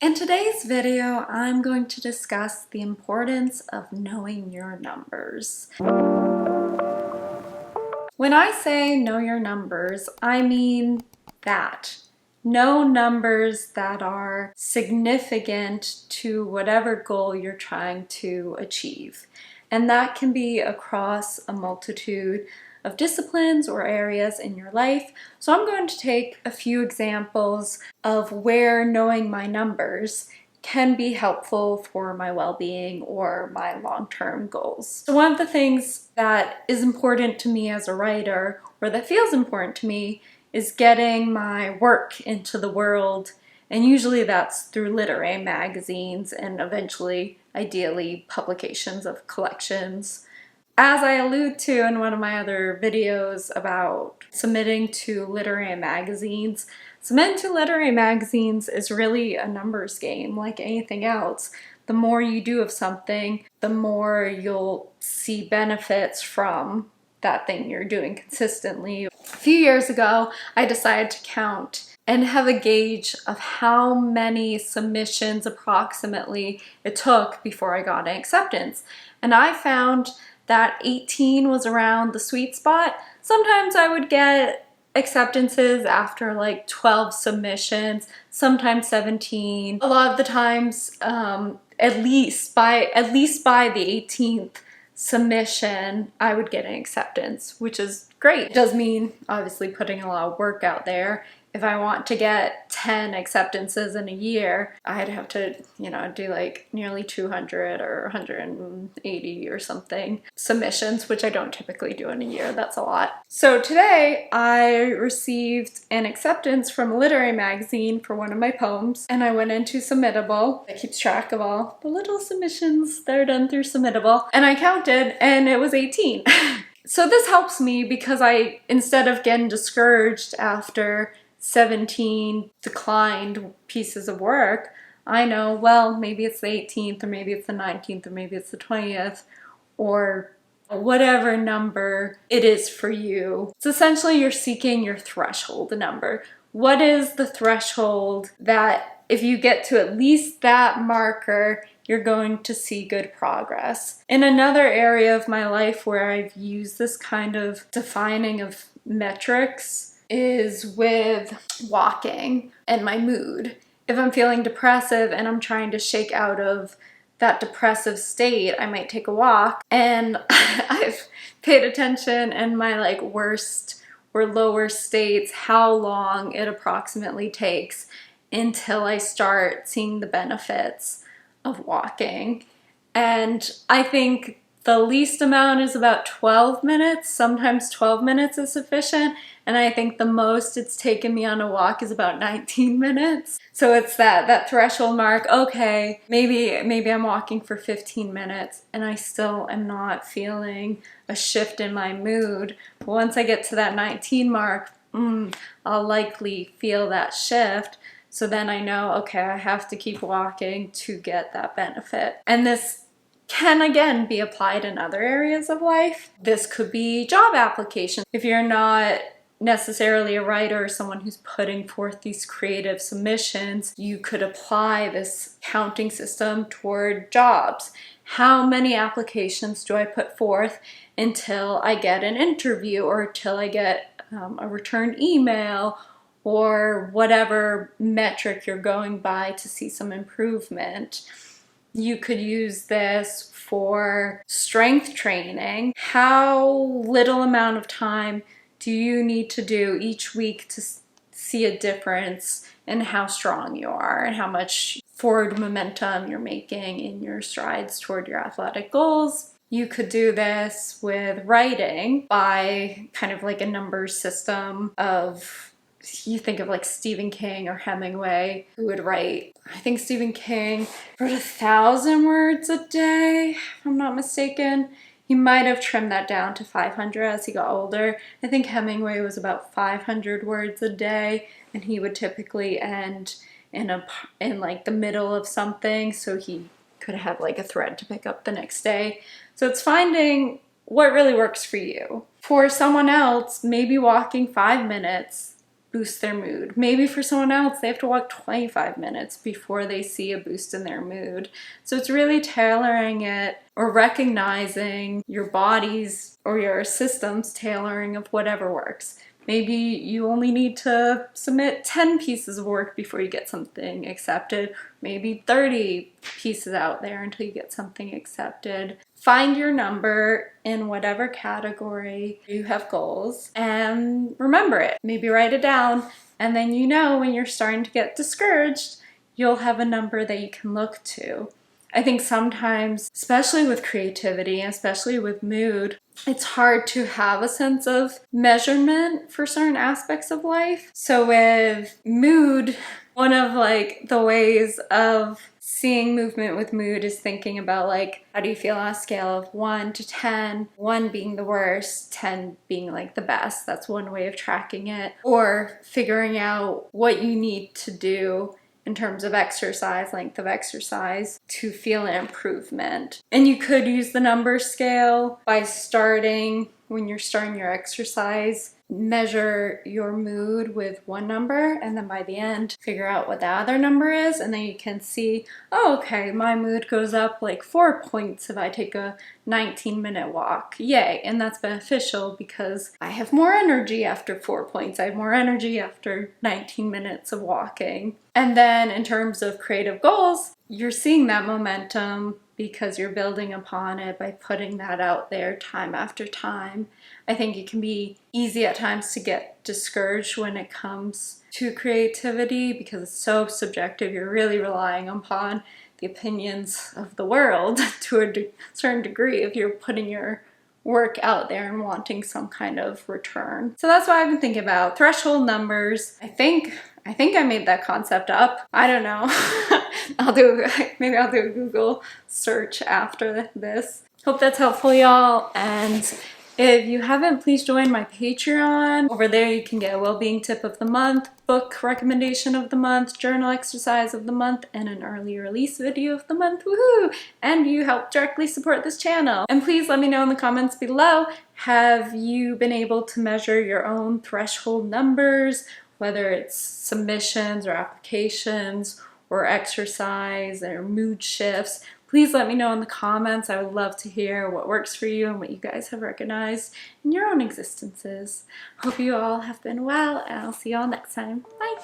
In today's video, I'm going to discuss the importance of knowing your numbers. When I say know your numbers, I mean that. Know numbers that are significant to whatever goal you're trying to achieve. And that can be across a multitude of disciplines or areas in your life. So I'm going to take a few examples of where knowing my numbers can be helpful for my well-being or my long-term goals. So one of the things that is important to me as a writer, or that feels important to me, is getting my work into the world, and usually that's through literary magazines and eventually, ideally, publications of collections. As I allude to in one of my other videos about submitting to literary magazines, submitting to literary magazines is really a numbers game like anything else. The more you do of something, the more you'll see benefits from that thing you're doing consistently. A few years ago, I decided to count and have a gauge of how many submissions approximately it took before I got an acceptance. And I found that 18 was around the sweet spot. Sometimes I would get acceptances after like 12 submissions, sometimes 17. A lot of the times, at least by the 18th submission, I would get an acceptance, which is great. It does mean obviously putting a lot of work out there. If I want to get 10 acceptances in a year, I'd have to, do like nearly 200 or 180 or something submissions, which I don't typically do in a year. That's a lot. So today I received an acceptance from a literary magazine for one of my poems, and I went into Submittable. It keeps track of all the little submissions that are done through Submittable, and I counted, and it was 18. So this helps me because instead of getting discouraged after 17 declined pieces of work, I know, well, maybe it's the 18th, or maybe it's the 19th, or maybe it's the 20th, or whatever number it is for you. It's essentially you're seeking your threshold number. What is the threshold that if you get to at least that marker, you're going to see good progress? In another area of my life where I've used this kind of defining of metrics is with walking and my mood. If I'm feeling depressive and I'm trying to shake out of that depressive state, I might take a walk, and I've paid attention in my worst or lower states how long it approximately takes until I start seeing the benefits of walking. And I think the least amount is about 12 minutes. Sometimes 12 minutes is sufficient. And I think the most it's taken me on a walk is about 19 minutes. So it's that threshold mark. Okay, maybe I'm walking for 15 minutes and I still am not feeling a shift in my mood. But once I get to that 19 mark, I'll likely feel that shift. So then I know, okay, I have to keep walking to get that benefit. And this can again be applied in other areas of life. This could be job application. If you're not necessarily a writer or someone who's putting forth these creative submissions, you could apply this counting system toward jobs. How many applications do I put forth until I get an interview, or until I get a return email, or whatever metric you're going by to see some improvement? You could use this for strength training. How little amount of time do you need to do each week to see a difference in how strong you are and how much forward momentum you're making in your strides toward your athletic goals? You could do this with writing by kind of like a numbers system of, you think of like Stephen King or Hemingway, who would write, I think Stephen King wrote 1,000 words a day, if I'm not mistaken. He might have trimmed that down to 500 as he got older. I think Hemingway was about 500 words a day, and he would typically end in like the middle of something, so he could have like a thread to pick up the next day. So it's finding what really works for you. For someone else, maybe walking 5 minutes boost their mood. Maybe for someone else, they have to walk 25 minutes before they see a boost in their mood. So it's really tailoring it, or recognizing your body's or your system's tailoring of whatever works. Maybe you only need to submit 10 pieces of work before you get something accepted. Maybe 30 pieces out there until you get something accepted. Find your number in whatever category you have goals and remember it. Maybe write it down, and then you know when you're starting to get discouraged, you'll have a number that you can look to. I think sometimes, especially with creativity, especially with mood, it's hard to have a sense of measurement for certain aspects of life. So with mood, one of like the ways of seeing movement with mood is thinking about like, how do you feel on a scale of 1 to 10, 1 being the worst, 10 being like the best. That's one way of tracking it. Or figuring out what you need to do in terms of exercise, length of exercise, to feel an improvement. And you could use the number scale by starting, when you're starting your exercise, measure your mood with one number, and then by the end, figure out what the other number is, and then you can see, oh, okay, my mood goes up like 4 points if I take a 19-minute walk. Yay. And that's beneficial because I have more energy after 4 points. I have more energy after 19 minutes of walking. And then in terms of creative goals, you're seeing that momentum because you're building upon it by putting that out there time after time. I think it can be easy at times to get discouraged when it comes to creativity because it's so subjective. You're really relying upon the opinions of the world to a certain degree if you're putting your work out there and wanting some kind of return. So that's what I've been thinking about. Threshold numbers. I think I made that concept up. I don't know. Maybe I'll do a Google search after this. Hope that's helpful, y'all. And if you haven't, please join my Patreon. Over there you can get a well-being tip of the month, book recommendation of the month, journal exercise of the month, and an early release video of the month. Woohoo! And you help directly support this channel. And please let me know in the comments below, have you been able to measure your own threshold numbers, whether it's submissions or applications or exercise or mood shifts? Please let me know in the comments. I would love to hear what works for you and what you guys have recognized in your own existences. Hope you all have been well, and I'll see you all next time. Bye!